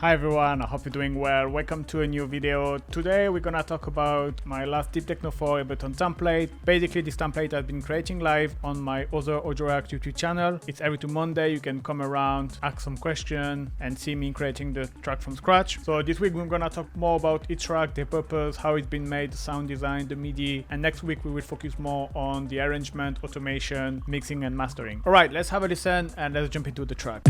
Hi everyone, I hope you're doing well. Welcome to a new video. Today we're gonna talk about my last Deep Techno 4 Ableton template. Basically this template I've been creating live on my other Audioreakt YouTube channel. It's every 2 Monday. You can come around, ask some question and see me creating the track from scratch. So this week we're gonna talk more about each track, the purpose, how it's been made, the sound design, the MIDI, and next week we will focus more on the arrangement, automation, mixing and mastering. Alright, let's have a listen and let's jump into the track.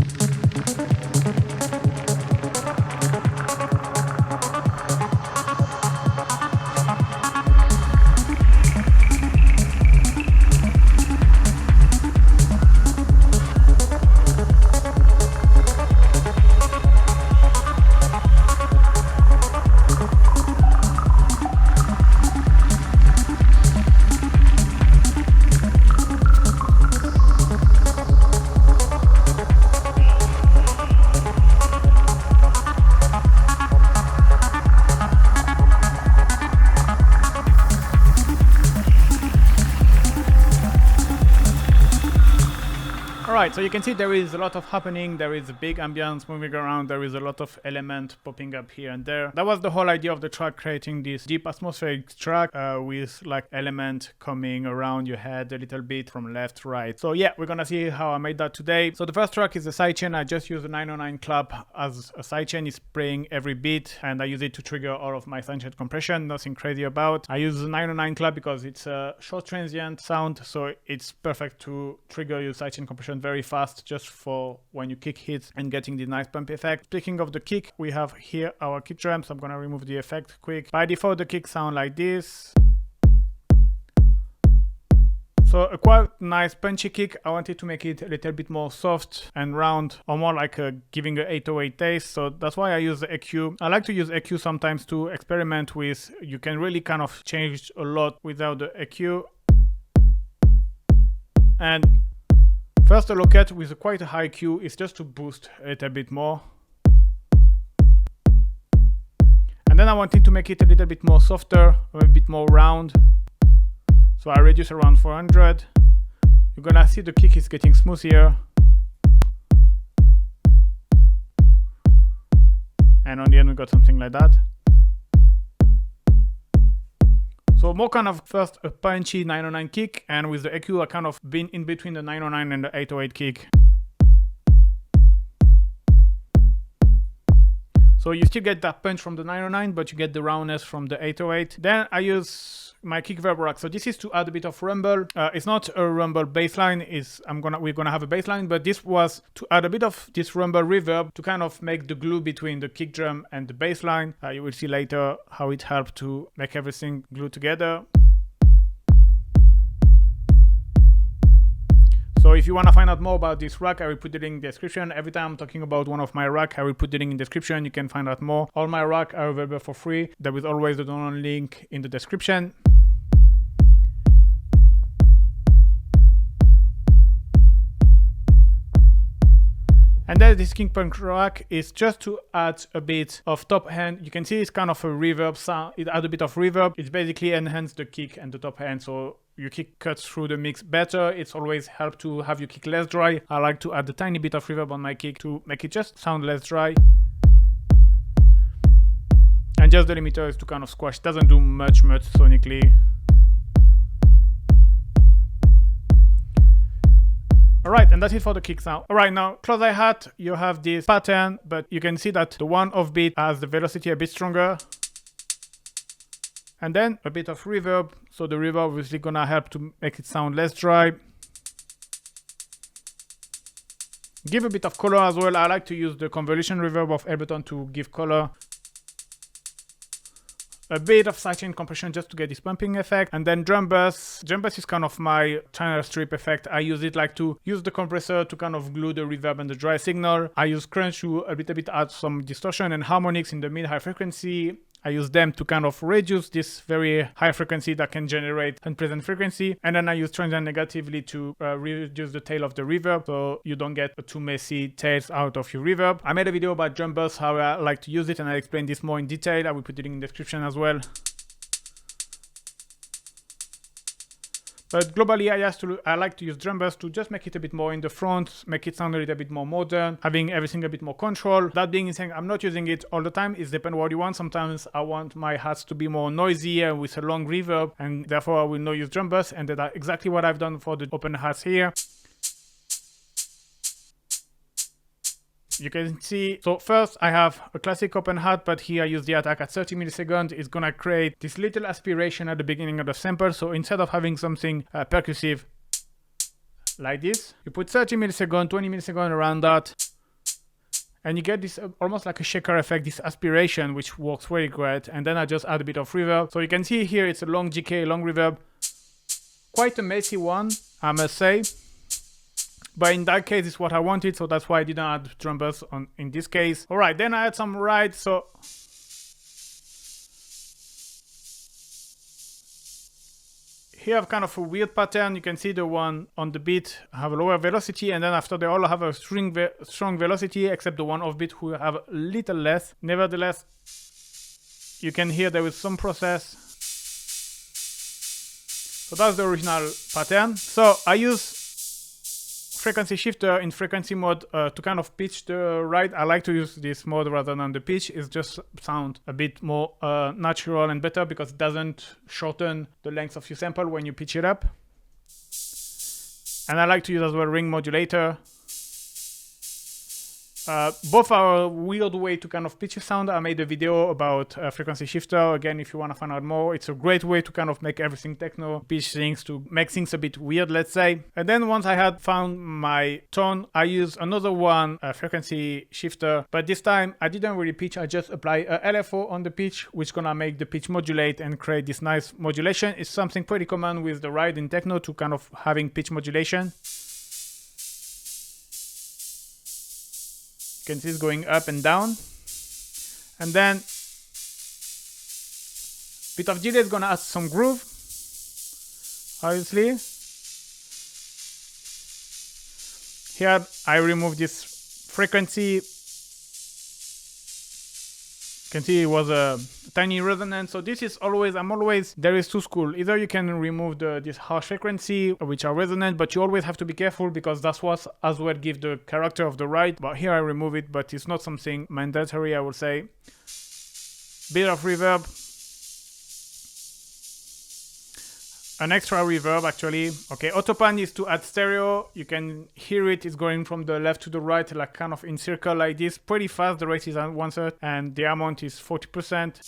Alright, so you can see there is a lot of happening, there is a big ambience moving around, there is a lot of element popping up here and there. That was the whole idea of the track, creating this deep atmospheric track with like element coming around your head a little bit from left to right. So yeah, we're gonna see how I made that today. So the first track is a sidechain. I just use a 909 clap as a sidechain. It's playing every beat and I use it to trigger all of my sidechain compression, nothing crazy about. I use the 909 clap because it's a short transient sound, so it's perfect to trigger your sidechain compression very fast just for when you kick hits and getting the nice pump effect. Speaking of the kick, we have here our kick drum, so I'm gonna remove the effect quick. By default the kick sound like this. So a quite nice punchy kick. I wanted to make it a little bit more soft and round, or more like giving an 808 taste. So that's why I use the EQ. I like to use EQ sometimes to experiment with. You can really kind of change a lot without the EQ. And first, a look at with quite a high Q is just to boost it a bit more. And then I wanted to make it a little bit more softer, a bit more round. So I reduce around 400. You're gonna see the kick is getting smoother. And on the end we got something like that. So more kind of first a punchy 909 kick, and with the EQ I kind of been in between the 909 and the 808 kick. So you still get that punch from the 909, but you get the roundness from the 808. Then I use my kick verb rack. So this is to add a bit of rumble. It's not a rumble bassline. We're gonna have a bassline, but this was to add a bit of this rumble reverb to kind of make the glue between the kick drum and the bassline. You will see later how it helped to make everything glue together. So if you want to find out more about this rack, I will put the link in the description. Every time I'm talking about one of my rack, I will put the link in the description. You can find out more. All my rack are available for free. There is always the download link in the description. And then this King Punk rack is just to add a bit of top end. You can see it's kind of a reverb sound. It adds a bit of reverb. It's basically enhance the kick and the top end, so your kick cuts through the mix better. It's always helped to have your kick less dry. I like to add a tiny bit of reverb on my kick to make it just sound less dry. And just the limiter is to kind of squash. It doesn't do much sonically. Alright, and that's it for the kick sound. Alright, now close hi-hat, you have this pattern, but you can see that the one off beat has the velocity a bit stronger. And then a bit of reverb, so the reverb obviously gonna help to make it sound less dry. Give a bit of color as well. I like to use the convolution reverb of Ableton to give color. A bit of sidechain compression just to get this pumping effect, and then drum bass. Drum bass is kind of my channel strip effect. I use it like to use the compressor to kind of glue the reverb and the dry signal. I use crunch to a little bit add some distortion and harmonics in the mid-high frequency. I use them to kind of reduce this very high frequency that can generate unpleasant frequency. And then I use transient negatively to reduce the tail of the reverb, so you don't get too messy tails out of your reverb. I made a video about drum bass, how I like to use it, and I explain this more in detail. I will put it in the description as well. But globally, I like to use drum buss to just make it a bit more in the front, make it sound a little bit more modern, having everything a bit more control. That being said, I'm not using it all the time. It depends what you want. Sometimes I want my hats to be more noisier with a long reverb, and therefore I will not use drum buss, and that's exactly what I've done for the open hats here. You can see, so first I have a classic open hat, but here I use the attack at 30 milliseconds. It's gonna create this little aspiration at the beginning of the sample. So instead of having something percussive like this, you put 30 milliseconds, 20 milliseconds around that, and you get this almost like a shaker effect, this aspiration, which works very great. And then I just add a bit of reverb. So you can see here it's a long GK, long reverb, quite a messy one, I must say. But in that case, it's what I wanted, so that's why I didn't add drum buss on in this case. All right, then I had some ride. So here I have kind of a weird pattern. You can see the one on the beat have a lower velocity, and then after they all have a strong velocity, except the one off beat who have a little less. Nevertheless, you can hear there is some process. So that's the original pattern. So I use frequency shifter in frequency mode to kind of pitch the ride. I like to use this mode rather than the pitch. It just sound a bit more natural and better because it doesn't shorten the length of your sample when you pitch it up. And I like to use as well ring modulator. Both are a weird way to kind of pitch a sound. I made a video about frequency shifter. Again, if you want to find out more, it's a great way to kind of make everything techno, pitch things, to make things a bit weird, let's say. And then once I had found my tone, I used another one, a frequency shifter. But this time I didn't really pitch. I just apply a LFO on the pitch, which gonna make the pitch modulate and create this nice modulation. It's something pretty common with the ride in techno to kind of having pitch modulation. You can see it's going up and down. And then bit of delay is gonna add some groove, obviously. Here I remove this frequency. You can see it was a tiny resonance. So this is always, there is two schools. Either you can remove this harsh frequency, which are resonant, but you always have to be careful because that's what as well gives the character of the ride. But here I remove it, but it's not something mandatory, I would say. Bit of reverb. An extra reverb actually. Okay, autopan is to add stereo. You can hear it, it's going from the left to the right, like kind of in circle like this. Pretty fast, the rate is at 1/3 and the amount is 40%.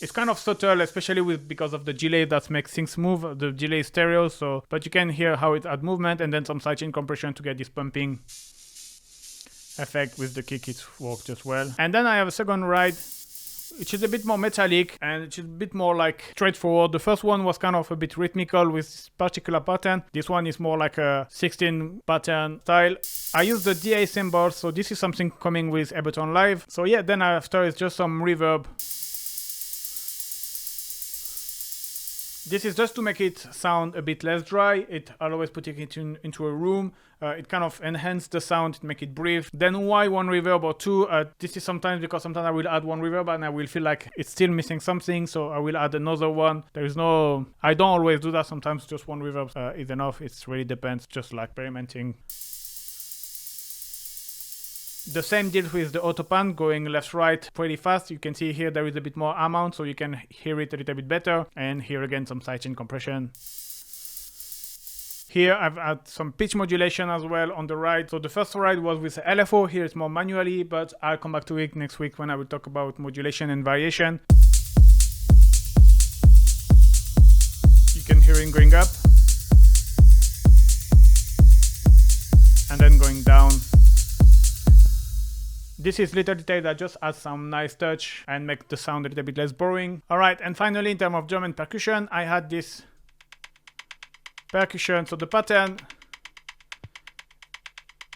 It's kind of subtle, especially because of the delay that makes things move. The delay is stereo, so but you can hear how it adds movement, and then some sidechain compression to get this pumping effect with the kick. It works just well. And then I have a second ride, which is a bit more metallic and it's a bit more like straightforward. The first one was kind of a bit rhythmical with this particular pattern. This one is more like a 16 pattern style. I use the DA symbol, so this is something coming with Ableton Live. So yeah, then after it's just some reverb. This is just to make it sound a bit less dry. It always putting it into a room. It kind of enhance the sound, make it breathe. Then why one reverb or two? This is sometimes because sometimes I will add one reverb and I will feel like it's still missing something, so I will add another one. There is no, I don't always do that. Sometimes just one reverb is enough. It really depends, just like experimenting. The same deal with the autopan, going left-right pretty fast. You can see here there is a bit more amount, so you can hear it a little bit better. And here again, some sidechain compression. Here I've had some pitch modulation as well on the right. So the first ride was with LFO. Here it's more manually, but I'll come back to it next week when I will talk about modulation and variation. You can hear it going up. And then going down. This is little detail that just adds some nice touch and make the sound a little bit less boring. Alright, and finally in terms of drum and percussion, I had this percussion. So the pattern,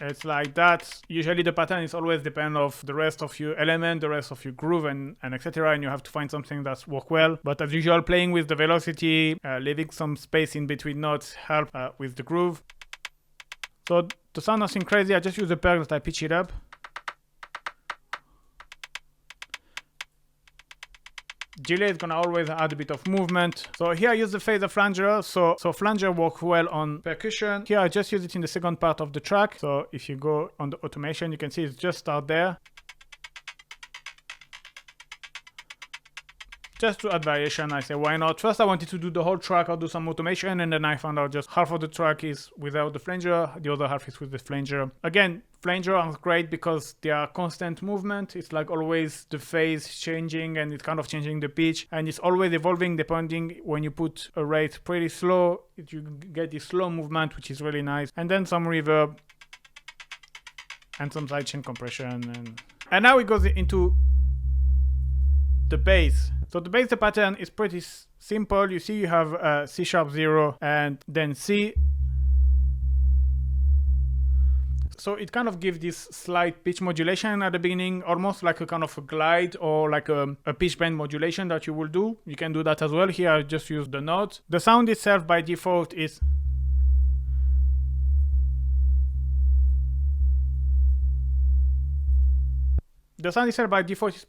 it's like that. Usually the pattern is always depend of the rest of your element, the rest of your groove and etc. And you have to find something that's work well. But as usual, playing with the velocity, leaving some space in between notes help with the groove. So to sound nothing crazy, I just use the Perc that I pitch it up. delay is gonna always add a bit of movement. So here I use the phaser flanger, so flanger works well on percussion. Here I just use it in the second part of the track. So if you go on the automation, you can see it's just start there. Just to add variation, I say why not. First I wanted to do the whole track or do some automation, and then I found out just half of the track is without the flanger, the other half is with the flanger. Again, flanger are great because they are constant movement. It's like always the phase changing, and it's kind of changing the pitch, and it's always evolving depending. When you put a rate pretty slow, you get this slow movement, which is really nice. And then some reverb and some sidechain compression. And now it goes into the bass. So the bass, the pattern is pretty simple. You see you have C#0 and then C. So it kind of gives this slight pitch modulation at the beginning, almost like a kind of a glide or like a pitch bend modulation that you will do. You can do that as well. Here I just use the notes. The sound itself by default is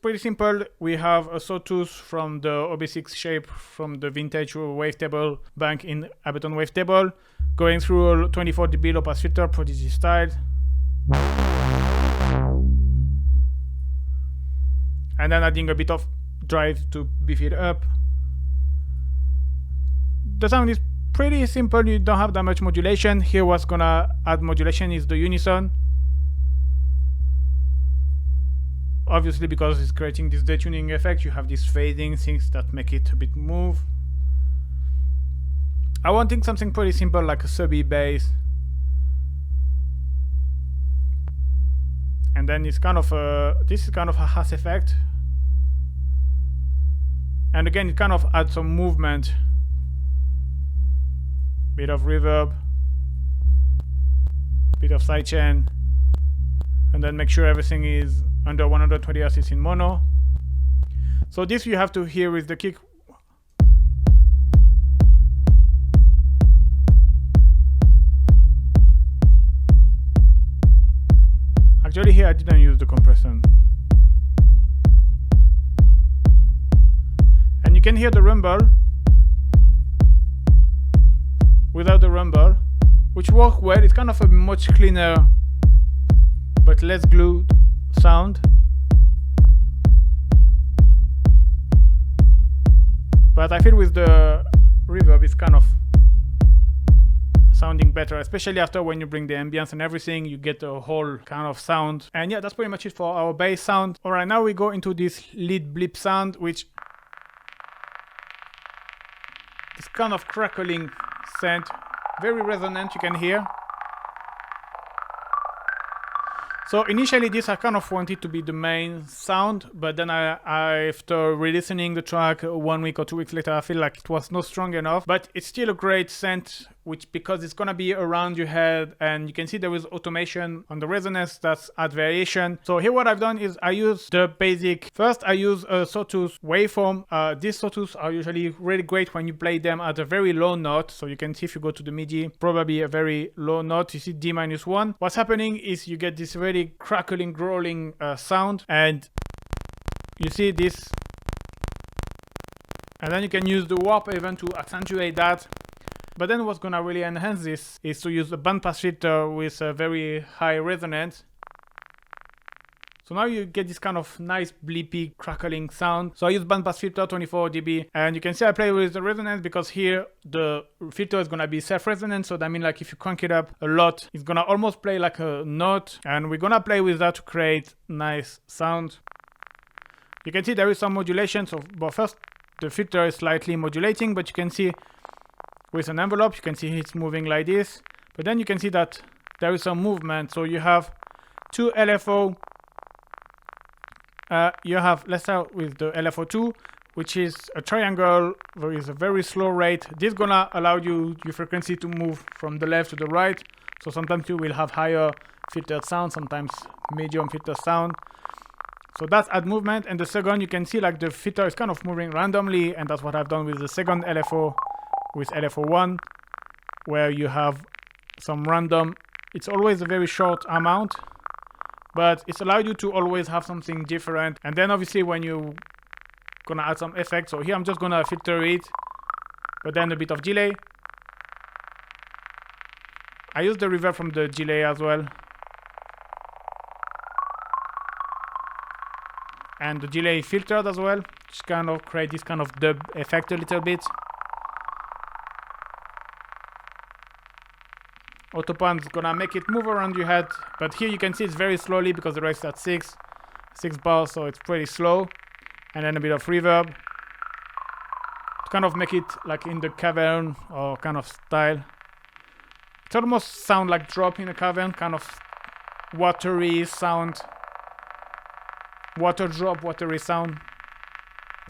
pretty simple. We have a sawtooth from the OB6 shape from the vintage wavetable bank in Ableton Wavetable, going through a 24 dB low pass filter, Prodigy style. And then adding a bit of drive to beef it up. The sound is pretty simple, you don't have that much modulation. Here what's gonna add modulation is the unison. Obviously, because it's creating this detuning effect, you have these fading things that make it a bit move. I wanted something pretty simple like a subby bass. And then it's kind of this is kind of a Haas effect. And again, it kind of adds some movement. Bit of reverb. Bit of sidechain. And then make sure everything is under 120 Hz in mono. So this you have to hear with the kick. Actually here I didn't use the compression. And you can hear the rumble without the rumble, which works well. It's kind of a much cleaner but less glued sound. But I feel with the reverb it's kind of sounding better, especially after when you bring the ambience and everything, you get a whole kind of sound. And yeah, that's pretty much it for our bass sound. Alright, now we go into this lead bleep sound, which is kind of crackling sound, very resonant, you can hear. So initially this I kind of wanted to be the main sound, but then after re-listening the track 1 week or 2 weeks later, I feel like it was not strong enough, but it's still a great scent, which because it's gonna be around your head, and you can see there is automation on the resonance that's add variation. So here what I've done is I use the basic, first I use a sawtooth waveform. These sawtooths are usually really great when you play them at a very low note. So you can see if you go to the MIDI, probably a very low note, you see D-1. What's happening is you get this really crackling, growling sound, and you see this, and then you can use the warp even to accentuate that. But then what's gonna really enhance this is to use a bandpass filter with a very high resonance. So now you get this kind of nice bleepy crackling sound. So I use bandpass filter 24 dB, and you can see I play with the resonance because here the filter is gonna be self-resonant. So that means like if you crank it up a lot, it's gonna almost play like a note, and we're gonna play with that to create nice sound. You can see there is some modulation. So but first the filter is slightly modulating, but you can see with an envelope, you can see it's moving like this, but then you can see that there is some movement. So you have two LFO. You have, let's start with the LFO2, which is a triangle. There is a very slow rate. This is gonna allow you your frequency to move from the left to the right. So sometimes you will have higher filtered sound, sometimes medium filtered sound. So that's add movement. And the second, you can see like the filter is kind of moving randomly, and that's what I've done with the second LFO. With LFO1, where you have some random, it's always a very short amount, but it's allowed you to always have something different. And then obviously when you gonna add some effects. So here I'm just gonna filter it, but then a bit of delay. I use the reverb from the delay as well. And the delay filtered as well, just kind of create this kind of dub effect a little bit. Autopan's gonna make it move around your head, but here you can see it's very slowly because the rest at 6 bars, so it's pretty slow. And then a bit of reverb to kind of make it like in the cavern or kind of style. It almost sound like drop in a cavern, kind of watery sound. Water drop, watery sound.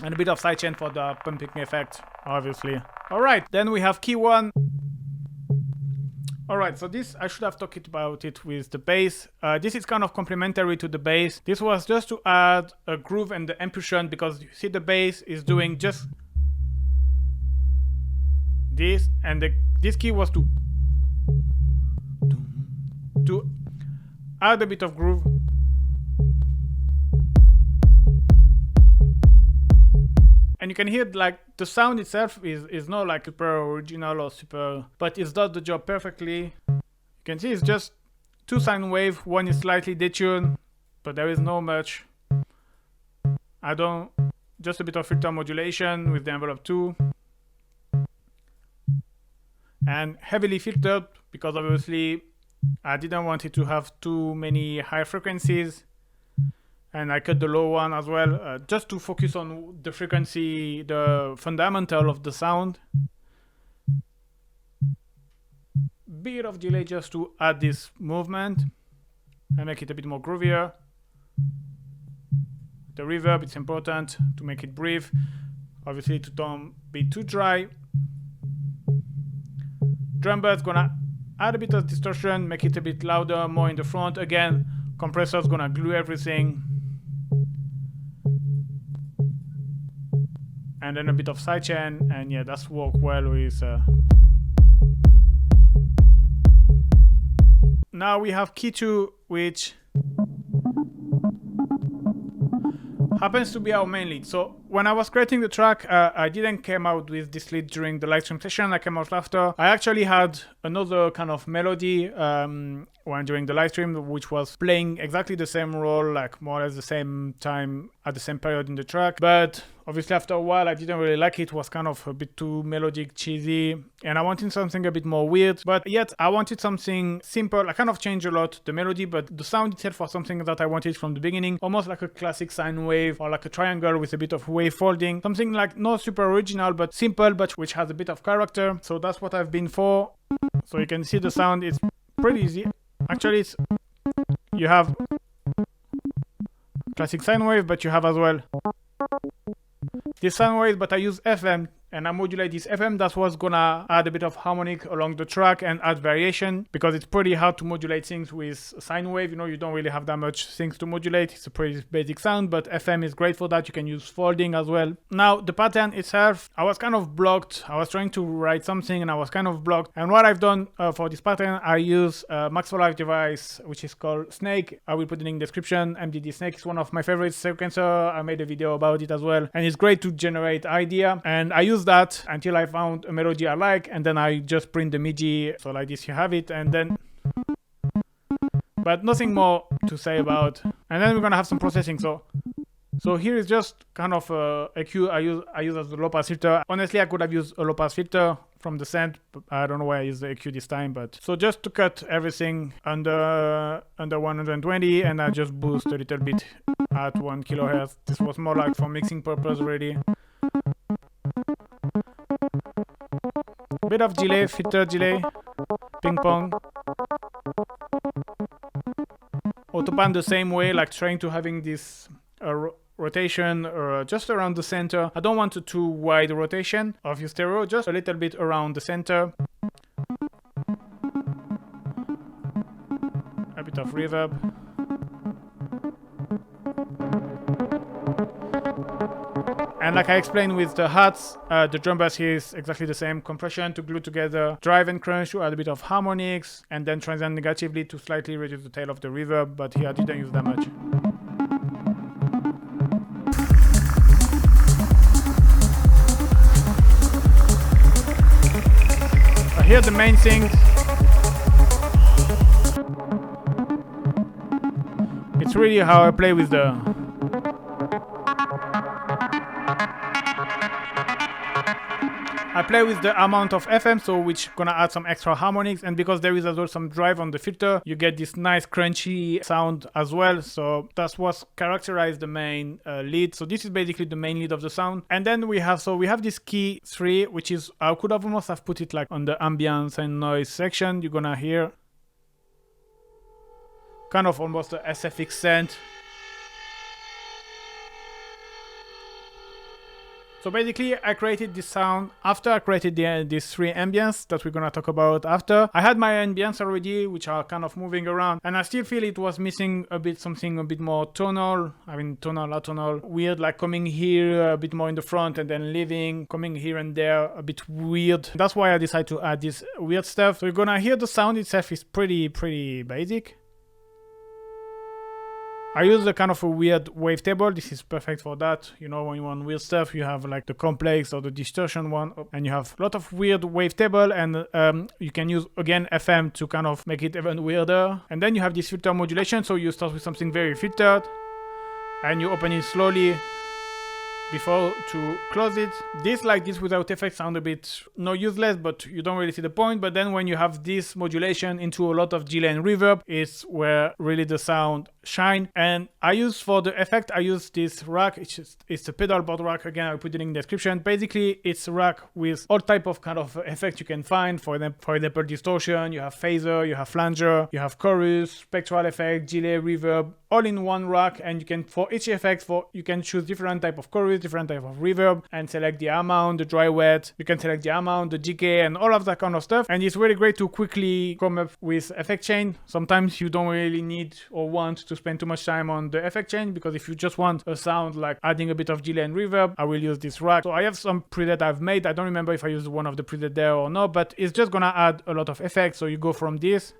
And a bit of sidechain for the pumping effect, obviously. Alright, then we have key 1. Alright, so this, I should have talked about it with the bass. This is kind of complementary to the bass. This was just to add a groove and the impulsion, because you see the bass is doing just this, and this key was to add a bit of groove. And you can hear like the sound itself is not like super original or super, but it does the job perfectly. You can see it's just 2 sine wave, one is slightly detuned, but there is no much. Just a bit of filter modulation with the envelope 2. And heavily filtered, because obviously I didn't want it to have too many high frequencies. And I cut the low one as well, just to focus on the frequency, the fundamental of the sound. Bit of delay just to add this movement and make it a bit more groovier. The reverb, it's important to make it breathe, obviously to don't be too dry. Drum bass gonna add a bit of distortion, make it a bit louder, more in the front. Again, compressor's gonna glue everything. And then a bit of sidechain, and yeah, that's work well with. Now we have key 2, which happens to be our main lead. So when I was creating the track, I didn't come out with this lead during the live stream session. I came out after. I actually had another kind of melody when during the live stream, which was playing exactly the same role, like more or less the same time at the same period in the track. But obviously after a while I didn't really like it. It was kind of a bit too melodic, cheesy, and I wanted something a bit more weird, but yet I wanted something simple. I kind of changed a lot the melody, but the sound itself was something that I wanted from the beginning, almost like a classic sine wave or like a triangle with a bit of wave folding, something like not super original but simple, but which has a bit of character. So that's what I've been for. So you can see the sound is pretty easy. Actually, you have classic sine wave, but you have as well this sine wave, but I use FM and I modulate this FM. That's what's gonna add a bit of harmonic along the track and add variation, because it's pretty hard to modulate things with sine wave. You know, you don't really have that much things to modulate. It's a pretty basic sound, but FM is great for that. You can use folding as well. Now the pattern itself, I was kind of blocked. I was trying to write something and I was kind of blocked. And what I've done for this pattern, I use a Max for Live device, which is called Snake. I will put it in the description. MDD Snake is one of my favorite sequencer. I made a video about it as well. And it's great to generate idea. And I use that until I found a melody I like, and then I just print the MIDI. So like this you have it, and then but nothing more to say about. And then we're gonna have some processing. So here is just kind of a EQ I use as a low pass filter. Honestly, I could have used a low pass filter from the send, but I don't know why I use the EQ this time. But so just to cut everything under 120, and I just boost a little bit at 1 kHz. This was more like for mixing purpose already. Bit of delay, filter delay, ping pong. Autopan the same way, like trying to having this rotation just around the center. I don't want a too wide rotation of your stereo, just a little bit around the center. A bit of reverb. And like I explained with the hats, the drum bass here is exactly the same. Compression to glue together, drive and crunch to add a bit of harmonics, and then transcend negatively to slightly reduce the tail of the reverb, but here I didn't use that much. Here the main thing. It's really how I play with the amount of FM, so which gonna add some extra harmonics, and because there is as well some drive on the filter, you get this nice crunchy sound as well. So that's what characterized the main lead. So this is basically the main lead of the sound. And then we have this key 3, which is, I could have almost have put it like on the ambience and noise section. You're gonna hear kind of almost a SFX scent. So basically, I created this sound after I created these 3 ambience that we're gonna talk about after. I had my ambience already, which are kind of moving around, and I still feel it was missing a bit, something a bit more tonal. I mean, tonal, atonal, weird, like coming here a bit more in the front and then leaving, coming here and there, a bit weird. That's why I decided to add this weird stuff. So you're gonna hear the sound itself is pretty basic. I use a kind of a weird wavetable. This is perfect for that. You know, when you want weird stuff, you have like the complex or the distortion one, and you have a lot of weird wavetable, and you can use again FM to kind of make it even weirder. And then you have this filter modulation. So you start with something very filtered, and you open it slowly before to close it. This like this without effects sound a bit useless, but you don't really see the point. But then when you have this modulation into a lot of delay and reverb, it's where really the sound shine. And I use for the effect, I use this rack. It's a pedal board rack. Again, I'll put it in the description. Basically, it's a rack with all type of kind of effect you can find. For example, distortion, you have phaser, you have flanger, you have chorus, spectral effect, delay, reverb, all in one rack. And you can, for each effect, you can choose different type of chorus, different type of reverb, and select the amount, the dry wet. You can select the amount, the decay, and all of that kind of stuff. And it's really great to quickly come up with effect chain. Sometimes you don't really need or want to spend too much time on the effect chain, because if you just want a sound like adding a bit of delay and reverb, I will use this rack. So I have some preset I've made. I don't remember if I used one of the preset there or not, but it's just gonna add a lot of effects. So you go from this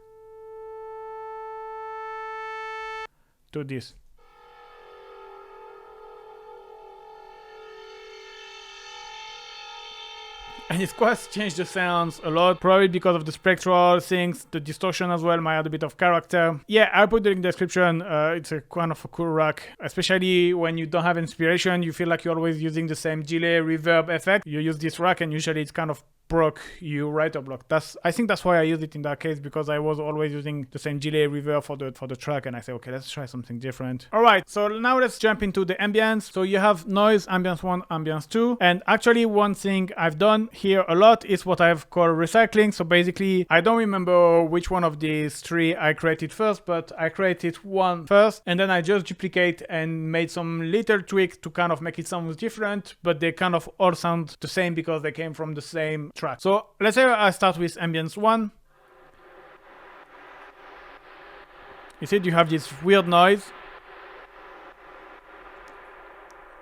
to this. And it's quite changed the sounds a lot, probably because of the spectral things, the distortion as well might add a bit of character. Yeah, I'll put it in the description. It's a kind of a cool rack, especially when you don't have inspiration, you feel like you're always using the same delay, reverb effect. You use this rack and usually it's kind of broke you writer block. I think that's why I used it in that case, because I was always using the same delay reverb for the track, and I said, okay, let's try something different. All right, so now let's jump into the ambience. So you have noise, ambience 1, ambience 2, and actually one thing I've done here a lot is what I've called recycling. So basically, I don't remember which one of these 3 I created first, but I created one first, and then I just duplicate and made some little tweaks to kind of make it sound different, but they kind of all sound the same because they came from the same track. So let's say I start with ambience 1. You see you have this weird noise.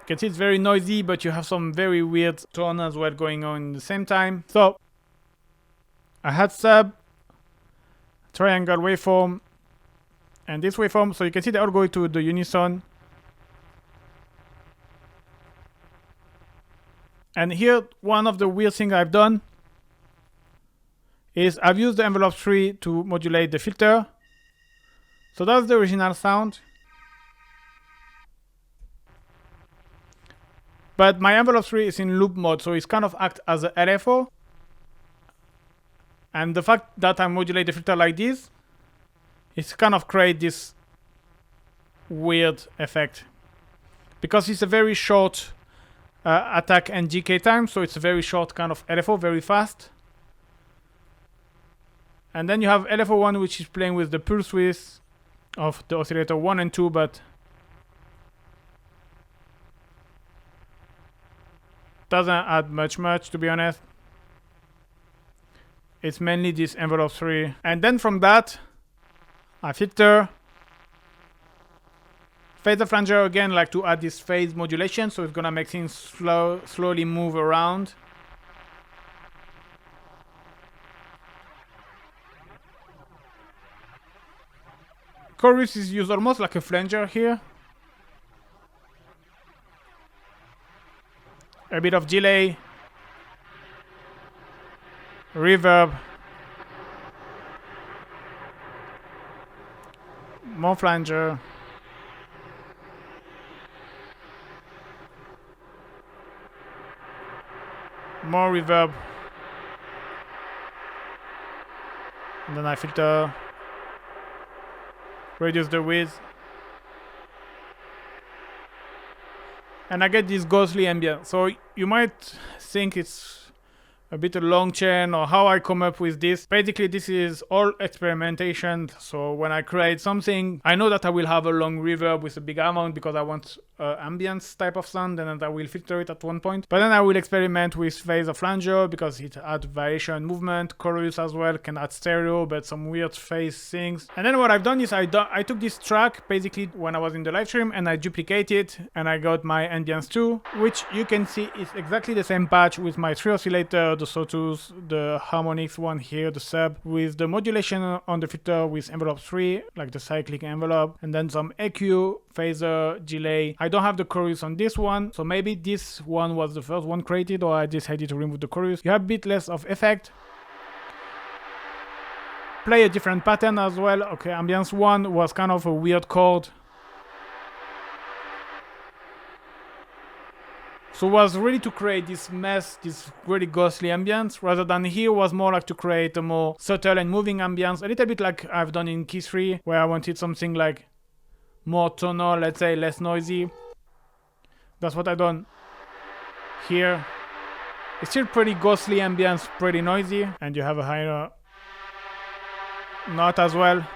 You can see it's very noisy, but you have some very weird tone as well going on at the same time. So I had sub, triangle waveform, and this waveform. So you can see they all go to the unison. And here, one of the weird things I've done is I've used the envelope 3 to modulate the filter. So that's the original sound. But my envelope 3 is in loop mode, so it's kind of act as a LFO. And the fact that I modulate the filter like this, it's kind of create this weird effect. Because it's a very short attack and decay time, so it's a very short kind of LFO, very fast. And then you have LFO1, which is playing with the pulse width of the oscillator 1 and 2, but doesn't add much to be honest. It's mainly this envelope 3. And then from that, I filter, phaser flanger again, like to add this phase modulation, so it's gonna make things slowly move around. Chorus is used almost like a flanger here. A bit of delay, reverb, more flanger, more reverb, and then I filter, reduce the width, and I get this ghostly ambient. So you might think it's a bit of long chain or how I come up with this. Basically, this is all experimentation. So when I create something, I know that I will have a long reverb with a big amount because I want ambience type of sound, and then I will filter it at one point. But then I will experiment with phase of flanger because it adds variation, movement, chorus as well, can add stereo, but some weird phase things. And then what I've done is I took this track basically when I was in the live stream and I duplicated it, and I got my ambience 2, which you can see is exactly the same patch with my 3 oscillator, the sawtooth, the harmonics one here, the sub, with the modulation on the filter with envelope 3, like the cyclic envelope, and then some EQ, phaser, delay. I don't have the chorus on this one, so maybe this one was the first one created, or I decided to remove the chorus. You have a bit less of effect. Play a different pattern as well. Okay, ambience 1 was kind of a weird chord. So it was really to create this mess, this really ghostly ambience, rather than here was more like to create a more subtle and moving ambience, a little bit like I've done in Key 3, where I wanted something like more tonal, let's say less noisy. That's what I've done here. It's still pretty ghostly ambience, pretty noisy, and you have a higher note as well.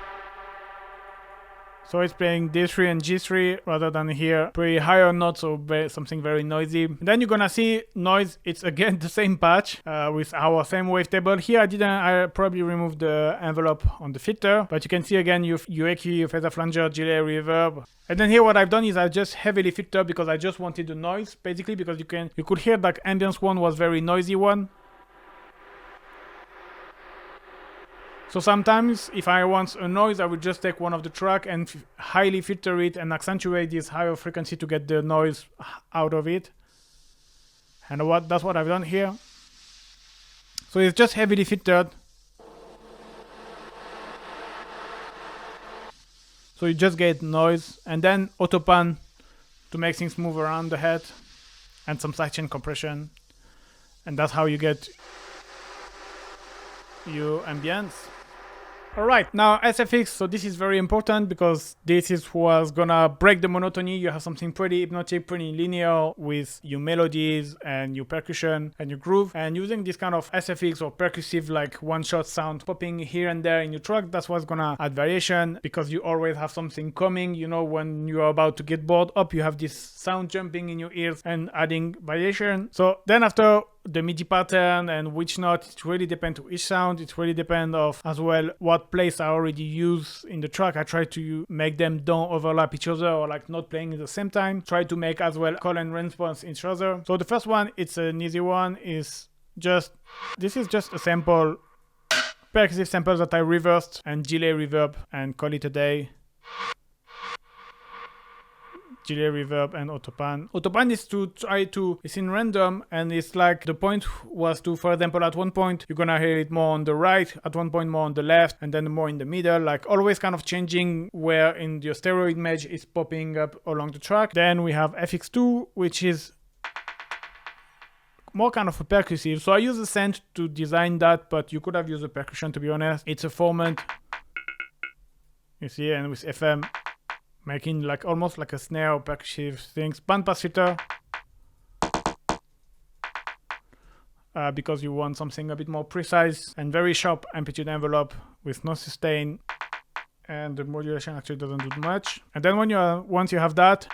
So it's playing D3 and G3 rather than here. Pretty higher note, so something very noisy. And then you're gonna see noise. It's again the same patch with our same wavetable. Here I probably removed the envelope on the filter, but you can see again you EQ, phasor flanger, delay, reverb. And then here what I've done is I just heavily filter because I just wanted the noise, basically, because you could hear that ambience 1 was very noisy one. So sometimes if I want a noise, I would just take one of the track and highly filter it and accentuate this higher frequency to get the noise out of it. And that's what I've done here. So it's just heavily filtered. So you just get noise and then autopan to make things move around the head and some sidechain compression. And that's how you get your ambience. Alright, now SFX, so this is very important because this is what's gonna break the monotony. You have something pretty hypnotic, pretty linear with your melodies and your percussion and your groove. And using this kind of SFX or percussive like one-shot sound popping here and there in your track, that's what's gonna add variation because you always have something coming, you know, when you're about to get bored up, you have this sound jumping in your ears and adding variation. So then after the MIDI pattern and which note, it really depends to each sound. It really depends of as well what place I already use in the track. I try to make them don't overlap each other or like not playing at the same time. Try to make as well call and response each other. So the first one, it's an easy one, this is just a sample, percussive sample that I reversed and delay reverb and call it a day. Delay reverb and autopan. Autopan is to try to, it's in random and it's like the point was to, for example, at one point you're gonna hear it more on the right, at one point more on the left, and then more in the middle, like always kind of changing where in your stereo image is popping up along the track. Then we have FX2, which is more kind of a percussive. So I use a synth to design that, but you could have used a percussion to be honest. It's a formant, you see, and with FM. Making like almost like a snare or percussive things. Bandpass filter. Because you want something a bit more precise and very sharp amplitude envelope with no sustain. And the modulation actually doesn't do much. And then once you have that,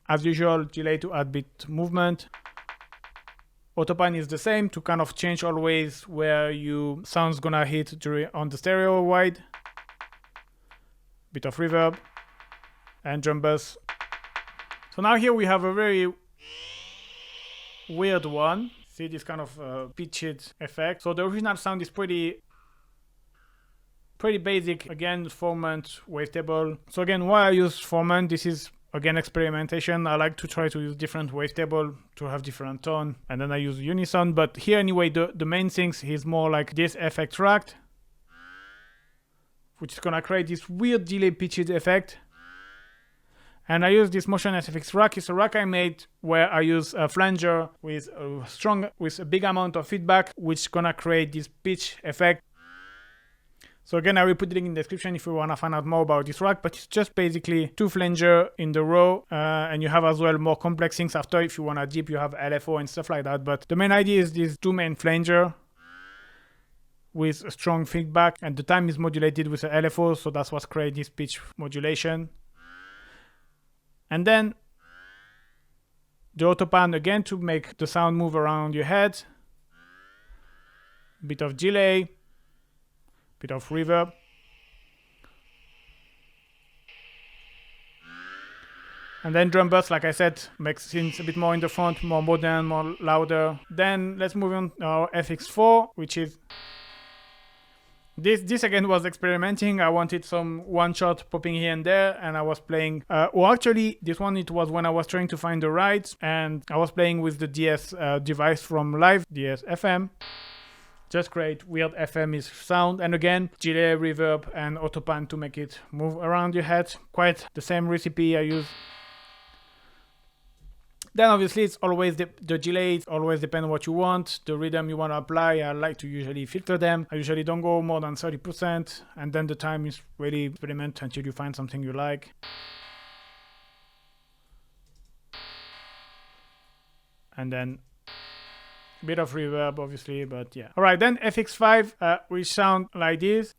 as usual, delay to add bit movement. Autopan is the same to kind of change always where you sound's gonna hit on the stereo wide. Bit of reverb. And drum bass. So now here we have a very weird one. See this kind of pitched effect. So the original sound is pretty basic. Again, formant, wavetable. So again, why I use formant, this is again experimentation. I like to try to use different wavetable to have different tone. And then I use unison. But here anyway, the main things is more like this effect tracked. which is gonna create this weird delay pitched effect. And I use this Motion SFX rack. It's a rack I made where I use a flanger with a big amount of feedback, which is gonna create this pitch effect. So again, I will put the link in the description if you wanna find out more about this rack, but it's just basically 2 flanger in the row, and you have as well more complex things after. If you wanna deep, you have LFO and stuff like that. But the main idea is these 2 main flanger with a strong feedback, and the time is modulated with a LFO, so that's what creates this pitch modulation. And then the auto pan again to make the sound move around your head. Bit of delay, bit of reverb. And then drum burst, like I said, makes things a bit more in the front, more modern, more louder. Then let's move on to our FX4, which is This again was experimenting. I wanted some one shot popping here and there, and I was playing, or actually this one, it was when I was trying to find the rights, and I was playing with the DS device from Live, DS FM. Just create weird FM-ish sound, and again, delay, reverb, and auto pan to make it move around your head. Quite the same recipe I use. Then obviously it's always the delay, it always depends on what you want, the rhythm you want to apply. I like to usually filter them. I usually don't go more than 30%, and then the time is really experiment until you find something you like. And then a bit of reverb obviously, but yeah. Alright, then FX5 which sound like this.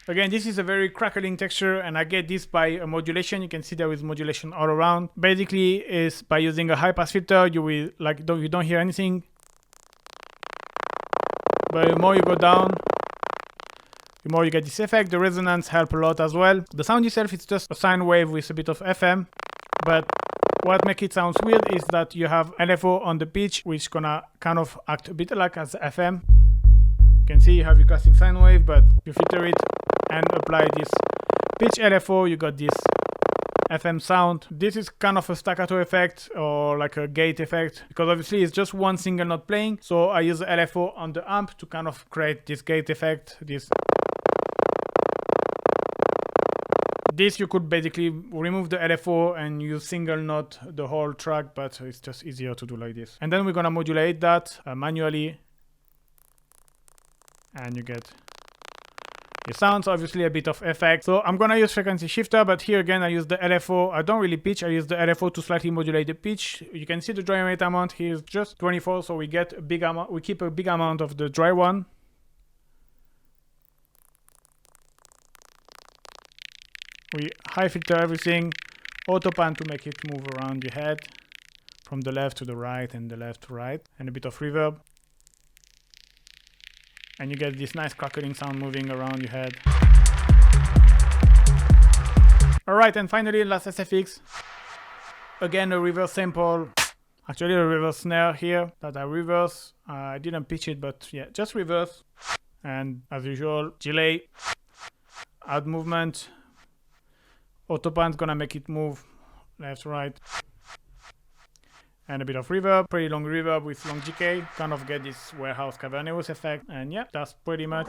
Again, this is a very crackling texture, and I get this by a modulation. You can see there is modulation all around. Basically, is by using a high pass filter, you will you don't hear anything. But the more you go down, the more you get this effect. The resonance helps a lot as well. The sound itself is just a sine wave with a bit of FM, but what makes it sound weird is that you have LFO on the pitch, which gonna kind of act a bit like as FM. You can see you have your classic sine wave, but you filter it and apply this pitch LFO, you got this FM sound. This is kind of a staccato effect or like a gate effect, because obviously it's just one single note playing. So I use the LFO on the amp to kind of create this gate effect. This you could basically remove the LFO and use single note the whole track, but it's just easier to do like this. And then we're gonna modulate that manually, and you get it sounds obviously a bit of effect. So I'm gonna use frequency shifter, but here again I use the LFO. I don't really pitch, I use the LFO to slightly modulate the pitch. You can see the dry rate amount here is just 24, so we get a big amount, we keep a big amount of the dry one. We high filter everything, auto pan to make it move around your head from the left to the right and the left to right, and a bit of reverb. And you get this nice crackling sound moving around your head. Alright, and finally last SFX. Again a reverse sample. Actually a reverse snare here that I reverse. I didn't pitch it, but yeah, just reverse. And as usual, delay, add movement. Auto pan's gonna make it move left, right. And a bit of reverb, pretty long reverb with long decay, kind of get this warehouse cavernous effect. And yeah, that's pretty much.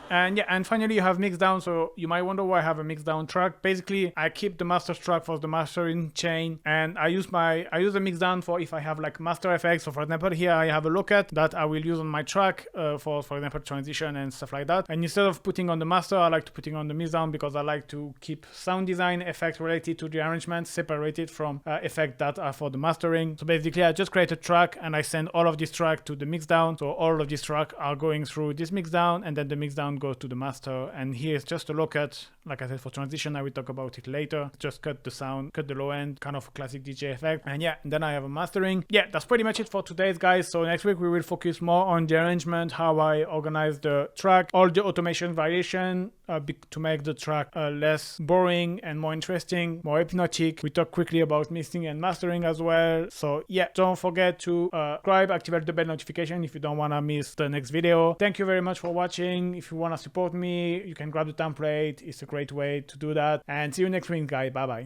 And yeah, and finally you have Mixdown. So you might wonder why I have a Mixdown track. Basically, I keep the master track for the mastering chain, and I use the Mixdown for if I have like master effects. So for example, here I have a low-cut that I will use on my track for example, transition and stuff like that. And instead of putting on the master, I like to putting on the Mixdown because I like to keep sound design effects related to the arrangement separated from effects that are for the mastering. So basically, I just create a track and I send all of this track to the Mixdown. So all of these tracks are going through this Mixdown, and then the Mixdown goes to the master. And here is just a low cut. Like I said, for transition, I will talk about it later. Just cut the sound, cut the low end, kind of a classic DJ effect. And yeah, and then I have a mastering. Yeah, that's pretty much it for today's, guys. So next week we will focus more on the arrangement, how I organize the track, all the automation variation, to make the track less boring and more interesting, more hypnotic. We talk quickly about mixing and mastering as well. So yeah, don't forget to subscribe, activate the bell notification if you don't want to miss the next video. Thank you very much for watching. If you want to support me, you can grab the template. It's a great way to do that. And see you next week, guys. Bye bye.